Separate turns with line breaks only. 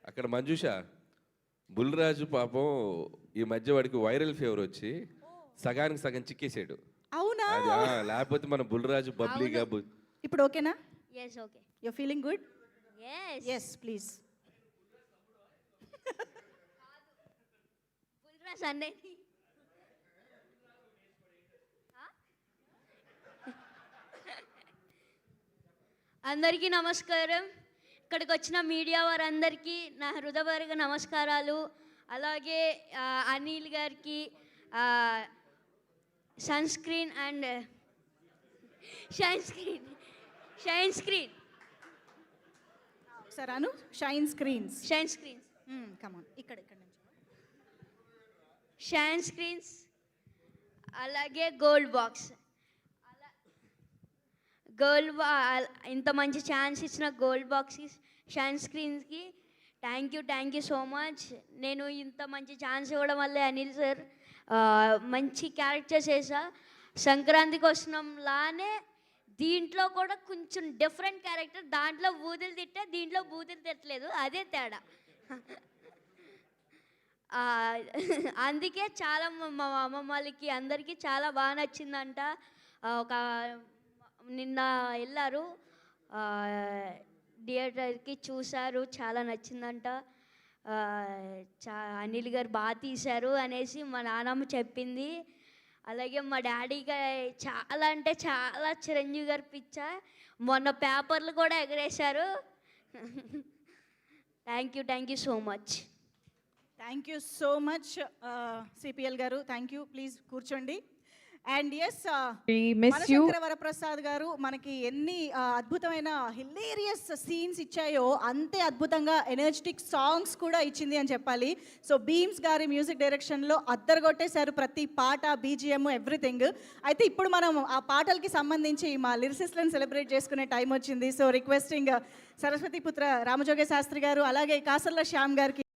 అక్కడ మంజుష బుల్రాజు పాపం ఈ మధ్య వాడికి వైరల్ ఫీవర్ వచ్చి సగానికి సగం చిక్కేసాడు.
అవునా?
లేకపోతే మన బుల్రాజు బబ్లీగా
ఇప్పుడు ఓకేనా?
yes okay
you feeling good?
yes
please.
Bulraj అన్నే అందరికీ నమస్కారం. ఇక్కడికి వచ్చిన మీడియా వారందరికీ నా హృదయపూర్వక నమస్కారాలు. అలాగే అనిల్ గారికి sun screen and shine screen
సరే అను, షైన్ స్క్రీన్స్ కమ్ ఆన్, ఇక్కడ నుంచి
షైన్ స్క్రీన్స్, అలాగే గోల్డ్ బాక్స్, ఇంత మంచి ఛాన్స్ ఇచ్చిన గోల్డ్ బాక్స్కి, షైన్ స్క్రీన్స్కి థ్యాంక్ యూ సో మచ్. నేను ఇంత మంచి ఛాన్స్ ఇవ్వడం వల్లే అనిల్ సార్ మంచి క్యారెక్టర్స్ చేసా. సంక్రాంతికి వస్తున్నాంలానే దీంట్లో కూడా కొంచెం డిఫరెంట్ క్యారెక్టర్. దాంట్లో బూతులు తిట్టే, దీంట్లో బూతులు తిట్టలేదు, అదే తేడా. అందుకే చాలా మా అమ్మమ్మ వాళ్ళకి అందరికీ చాలా బాగా నచ్చిందంట. ఒక నిన్న వెళ్ళారు థియేటర్కి, చూశారు, చాలా నచ్చిందంట. అనిల్ గారు బాగా తీశారు అనేసి మా నాన్నమ్మ చెప్పింది. అలాగే మా డాడీగా చాలా అంటే చాలా చిరంజీవి గారు పిచ్చ. మొన్న పేపర్లు కూడా ఎగరేశారు. Thank you so much.
Thank you so much CPL garu, thank you. Please కూర్చోండి. అండ్ ఎస్, మనశంకర వరప్రసాద్ గారు మనకి ఎన్ని అద్భుతమైన హిలేరియస్ సీన్స్ ఇచ్చాయో అంతే అద్భుతంగా ఎనర్జెటిక్ సాంగ్స్ కూడా ఇచ్చింది అని చెప్పాలి. సో బీమ్స్ గారి మ్యూజిక్ డైరెక్షన్లో అద్దరగొట్టేశారు ప్రతి పాట, బీజిఎం, ఎవ్రీథింగ్. అయితే ఇప్పుడు మనం ఆ పాటలకి సంబంధించి మా లిరిసిస్ట్లను సెలబ్రేట్ చేసుకునే టైం వచ్చింది. సో రిక్వెస్టింగ్ సరస్వతి పుత్ర రామజోగే శాస్త్రి గారు, అలాగే కాసర్ల శ్యామ్ గారికి